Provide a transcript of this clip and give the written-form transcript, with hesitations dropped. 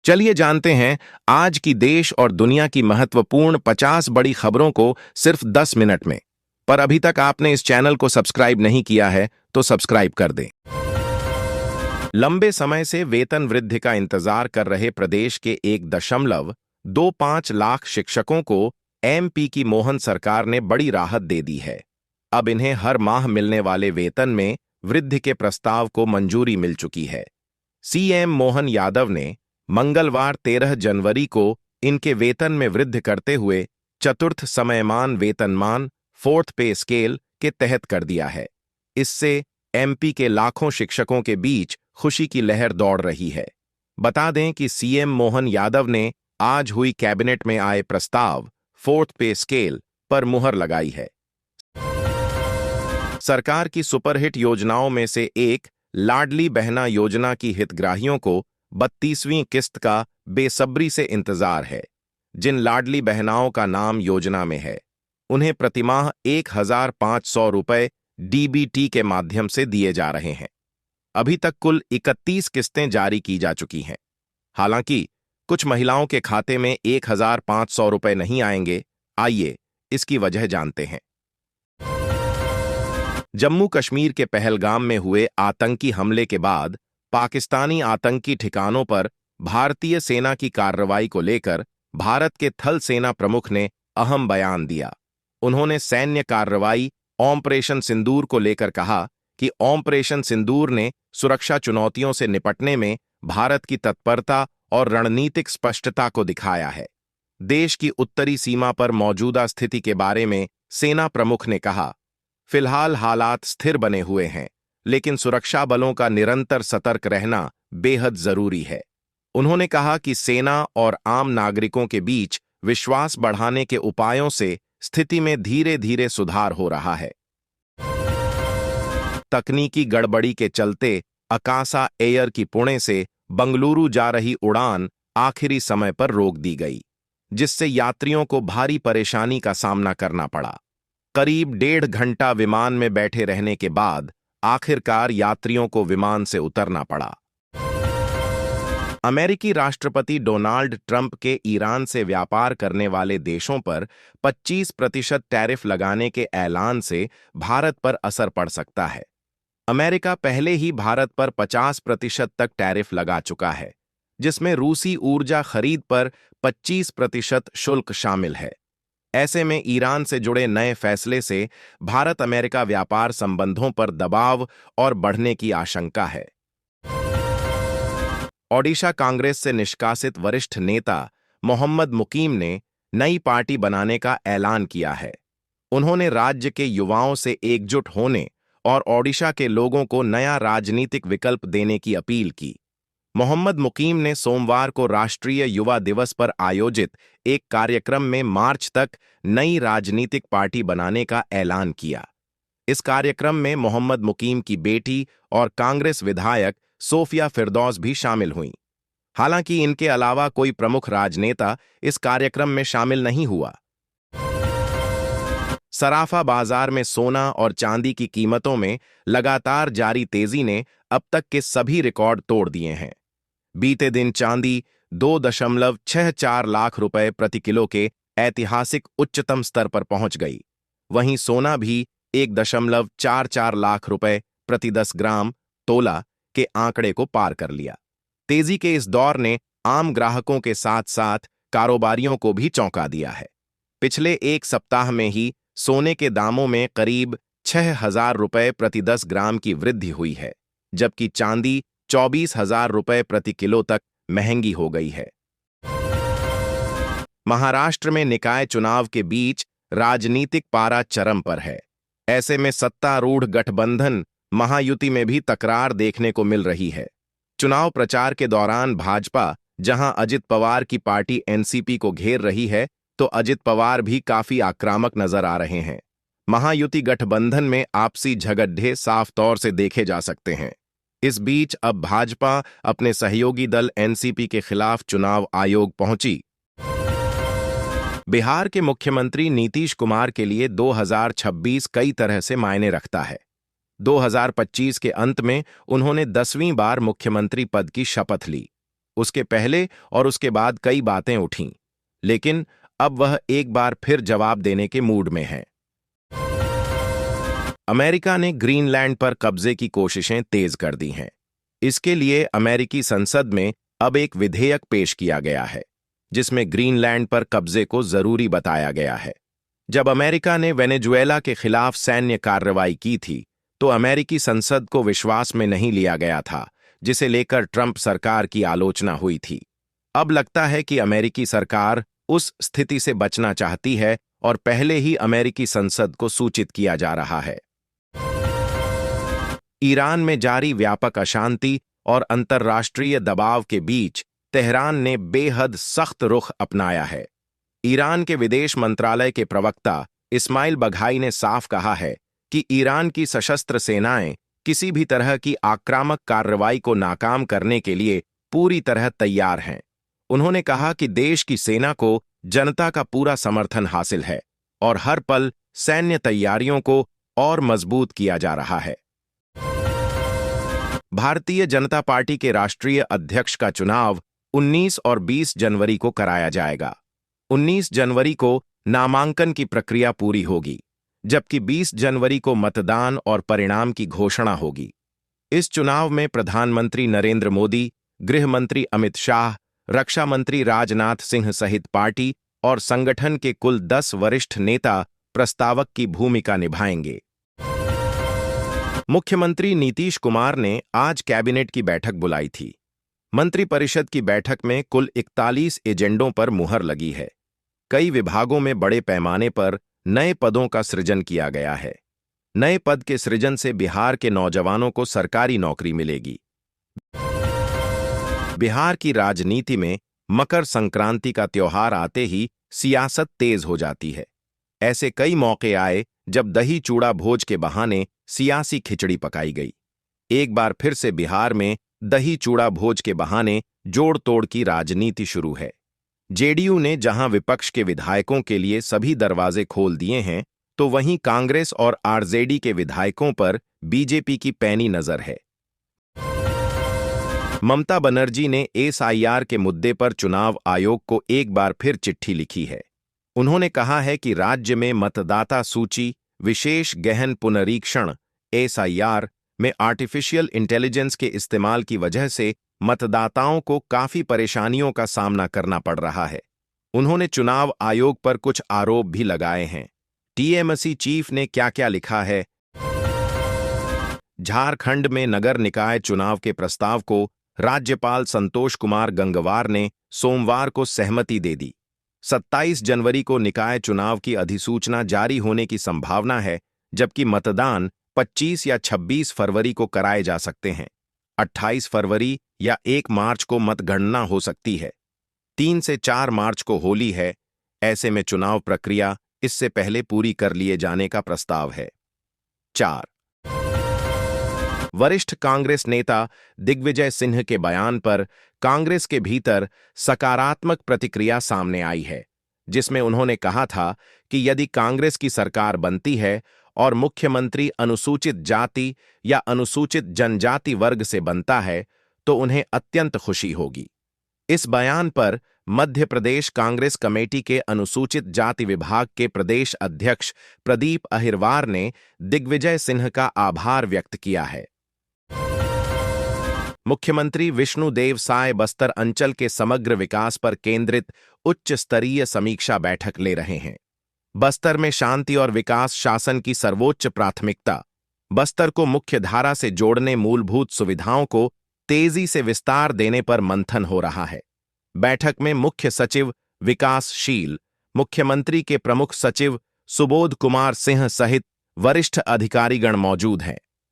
चलिए जानते हैं आज की देश और दुनिया की महत्वपूर्ण 50 बड़ी खबरों को सिर्फ 10 मिनट में। पर अभी तक आपने इस चैनल को सब्सक्राइब नहीं किया है तो सब्सक्राइब कर दें। लंबे समय से वेतन वृद्धि का इंतजार कर रहे प्रदेश के 1.25 लाख शिक्षकों को एमपी की मोहन सरकार ने बड़ी राहत दे दी है। अब इन्हें हर माह मिलने वाले वेतन में वृद्धि के प्रस्ताव को मंजूरी मिल चुकी है। सीएम मोहन यादव ने मंगलवार 13 जनवरी को इनके वेतन में वृद्धि करते हुए चतुर्थ समयमान वेतनमान फोर्थ पे स्केल के तहत कर दिया है। इससे एमपी के लाखों शिक्षकों के बीच खुशी की लहर दौड़ रही है। बता दें कि सीएम मोहन यादव ने आज हुई कैबिनेट में आए प्रस्ताव फोर्थ पे स्केल पर मुहर लगाई है। सरकार की सुपरहिट योजनाओं में से एक लाडली बहना योजना की हितग्राहियों को 32वीं किस्त का बेसब्री से इंतजार है। जिन लाडली बहनाओं का नाम योजना में है उन्हें प्रतिमाह 1,500 रुपए डीबीटी के माध्यम से दिए जा रहे हैं। अभी तक कुल 31 किस्तें जारी की जा चुकी हैं। हालांकि कुछ महिलाओं के खाते में 1,500 रुपए नहीं आएंगे। आइए इसकी वजह जानते हैं। जम्मू कश्मीर के पहलगाम में हुए आतंकी हमले के बाद पाकिस्तानी आतंकी ठिकानों पर भारतीय सेना की कार्रवाई को लेकर भारत के थल सेना प्रमुख ने अहम बयान दिया। उन्होंने सैन्य कार्रवाई ऑपरेशन सिंदूर को लेकर कहा कि ऑपरेशन सिंदूर ने सुरक्षा चुनौतियों से निपटने में भारत की तत्परता और रणनीतिक स्पष्टता को दिखाया है। देश की उत्तरी सीमा पर मौजूदा स्थिति के बारे में सेना प्रमुख ने कहा, फिलहाल हालात स्थिर बने हुए हैं, लेकिन सुरक्षा बलों का निरंतर सतर्क रहना बेहद जरूरी है। उन्होंने कहा कि सेना और आम नागरिकों के बीच विश्वास बढ़ाने के उपायों से स्थिति में धीरे धीरे सुधार हो रहा है। तकनीकी गड़बड़ी के चलते अकासा एयर की पुणे से बंगलुरु जा रही उड़ान आखिरी समय पर रोक दी गई, जिससे यात्रियों को भारी परेशानी का सामना करना पड़ा। करीब 1.5 घंटा विमान में बैठे रहने के बाद आखिरकार यात्रियों को विमान से उतरना पड़ा। अमेरिकी राष्ट्रपति डोनाल्ड ट्रंप के ईरान से व्यापार करने वाले देशों पर 25% टैरिफ लगाने के ऐलान से भारत पर असर पड़ सकता है। अमेरिका पहले ही भारत पर 50% तक टैरिफ लगा चुका है, जिसमें रूसी ऊर्जा खरीद पर 25% शुल्क शामिल है। ऐसे में ईरान से जुड़े नए फैसले से भारत अमेरिका व्यापार संबंधों पर दबाव और बढ़ने की आशंका है। ओडिशा कांग्रेस से निष्कासित वरिष्ठ नेता मोहम्मद मुकीम ने नई पार्टी बनाने का ऐलान किया है। उन्होंने राज्य के युवाओं से एकजुट होने और ओडिशा के लोगों को नया राजनीतिक विकल्प देने की अपील की। मोहम्मद मुकीम ने सोमवार को राष्ट्रीय युवा दिवस पर आयोजित एक कार्यक्रम में मार्च तक नई राजनीतिक पार्टी बनाने का ऐलान किया। इस कार्यक्रम में मोहम्मद मुकीम की बेटी और कांग्रेस विधायक सोफिया फिरदौस भी शामिल हुईं। हालांकि इनके अलावा कोई प्रमुख राजनेता इस कार्यक्रम में शामिल नहीं हुआ। सराफा बाजार में सोना और चांदी की कीमतों में लगातार जारी तेजी ने अब तक के सभी रिकॉर्ड तोड़ दिए हैं। बीते दिन चांदी 2.64 लाख रुपए प्रति किलो के ऐतिहासिक उच्चतम स्तर पर पहुंच गई। वहीं सोना भी 1.44 लाख रुपए प्रति 10 ग्राम तोला के आंकड़े को पार कर लिया। तेजी के इस दौर ने आम ग्राहकों के साथ साथ कारोबारियों को भी चौंका दिया है। पिछले एक सप्ताह में ही सोने के दामों में करीब 6,000 रुपए प्रति 10 ग्राम की वृद्धि हुई है, जबकि चांदी 24,000 रुपए प्रति किलो तक महंगी हो गई है। महाराष्ट्र में निकाय चुनाव के बीच राजनीतिक पारा चरम पर है। ऐसे में सत्तारूढ़ गठबंधन महायुति में भी तकरार देखने को मिल रही है। चुनाव प्रचार के दौरान भाजपा जहां अजित पवार की पार्टी एनसीपी को घेर रही है, तो अजित पवार भी काफी आक्रामक नजर आ रहे हैं। महायुति गठबंधन में आपसी झगड़े साफ तौर से देखे जा सकते हैं। इस बीच अब भाजपा अपने सहयोगी दल एनसीपी के खिलाफ चुनाव आयोग पहुंची। बिहार के मुख्यमंत्री नीतीश कुमार के लिए 2026 कई तरह से मायने रखता है। 2025 के अंत में उन्होंने 10वीं बार मुख्यमंत्री पद की शपथ ली। उसके पहले और उसके बाद कई बातें उठीं, लेकिन अब वह एक बार फिर जवाब देने के मूड में है। अमेरिका ने ग्रीनलैंड पर कब्जे की कोशिशें तेज कर दी हैं। इसके लिए अमेरिकी संसद में अब एक विधेयक पेश किया गया है, जिसमें ग्रीनलैंड पर कब्जे को जरूरी बताया गया है। जब अमेरिका ने वेनेजुएला के खिलाफ सैन्य कार्रवाई की थी, तो अमेरिकी संसद को विश्वास में नहीं लिया गया था, जिसे लेकर ट्रंप सरकार की आलोचना हुई थी। अब लगता है कि अमेरिकी सरकार उस स्थिति से बचना चाहती है और पहले ही अमेरिकी संसद को सूचित किया जा रहा है। ईरान में जारी व्यापक अशांति और अंतर्राष्ट्रीय दबाव के बीच तेहरान ने बेहद सख्त रुख अपनाया है। ईरान के विदेश मंत्रालय के प्रवक्ता इस्माइल बघाई ने साफ कहा है कि ईरान की सशस्त्र सेनाएं किसी भी तरह की आक्रामक कार्रवाई को नाकाम करने के लिए पूरी तरह तैयार हैं। उन्होंने कहा कि देश की सेना को जनता का पूरा समर्थन हासिल है और हर पल सैन्य तैयारियों को और मजबूत किया जा रहा है। भारतीय जनता पार्टी के राष्ट्रीय अध्यक्ष का चुनाव 19 और 20 जनवरी को कराया जाएगा। 19 जनवरी को नामांकन की प्रक्रिया पूरी होगी, जबकि 20 जनवरी को मतदान और परिणाम की घोषणा होगी। इस चुनाव में प्रधानमंत्री नरेंद्र मोदी, गृह मंत्री अमित शाह, रक्षा मंत्री राजनाथ सिंह सहित पार्टी और संगठन के कुल 10 वरिष्ठ नेता प्रस्तावक की भूमिका निभाएंगे। मुख्यमंत्री नीतीश कुमार ने आज कैबिनेट की बैठक बुलाई थी। मंत्रिपरिषद की बैठक में कुल 41 एजेंडों पर मुहर लगी है। कई विभागों में बड़े पैमाने पर नए पदों का सृजन किया गया है। नए पद के सृजन से बिहार के नौजवानों को सरकारी नौकरी मिलेगी। बिहार की राजनीति में मकर संक्रांति का त्योहार आते ही सियासत तेज हो जाती है। ऐसे कई मौके आए जब दही चूड़ा भोज के बहाने सियासी खिचड़ी पकाई गई। एक बार फिर से बिहार में दही चूड़ा भोज के बहाने जोड़ तोड़ की राजनीति शुरू है। जेडीयू ने जहां विपक्ष के विधायकों के लिए सभी दरवाजे खोल दिए हैं, तो वहीं कांग्रेस और आरजेडी के विधायकों पर बीजेपी की पैनी नजर है। ममता बनर्जी ने एसआईआर के मुद्दे पर चुनाव आयोग को एक बार फिर चिट्ठी लिखी है। उन्होंने कहा है कि राज्य में मतदाता सूची विशेष गहन पुनरीक्षण एसआईआर में आर्टिफिशियल इंटेलिजेंस के इस्तेमाल की वजह से मतदाताओं को काफी परेशानियों का सामना करना पड़ रहा है। उन्होंने चुनाव आयोग पर कुछ आरोप भी लगाए हैं। टीएमसी चीफ ने क्या-क्या लिखा है। झारखंड में नगर निकाय चुनाव के प्रस्ताव को राज्यपाल संतोष कुमार गंगवार ने सोमवार को सहमति दे दी। 27 जनवरी को निकाय चुनाव की अधिसूचना जारी होने की संभावना है, जबकि मतदान 25 या 26 फरवरी को कराए जा सकते हैं। 28 फरवरी या 1 मार्च को मतगणना हो सकती है। 3 से 4 मार्च को होली है। ऐसे में चुनाव प्रक्रिया इससे पहले पूरी कर लिए जाने का प्रस्ताव है। 4 वरिष्ठ कांग्रेस नेता दिग्विजय सिंह के बयान पर कांग्रेस के भीतर सकारात्मक प्रतिक्रिया सामने आई है, जिसमें उन्होंने कहा था कि यदि कांग्रेस की सरकार बनती है और मुख्यमंत्री अनुसूचित जाति या अनुसूचित जनजाति वर्ग से बनता है, तो उन्हें अत्यंत खुशी होगी। इस बयान पर मध्य प्रदेश कांग्रेस कमेटी के अनुसूचित जाति विभाग के प्रदेश अध्यक्ष प्रदीप अहिरवार ने दिग्विजय सिंह का आभार व्यक्त किया है। मुख्यमंत्री विष्णुदेव साय बस्तर अंचल के समग्र विकास पर केंद्रित उच्च स्तरीय समीक्षा बैठक ले रहे हैं। बस्तर में शांति और विकास शासन की सर्वोच्च प्राथमिकता। बस्तर को मुख्य धारा से जोड़ने मूलभूत सुविधाओं को तेजी से विस्तार देने पर मंथन हो रहा है। बैठक में मुख्य सचिव विकासशील, मुख्यमंत्री के प्रमुख सचिव सुबोध कुमार सिंह सहित वरिष्ठ अधिकारीगण मौजूद हैं।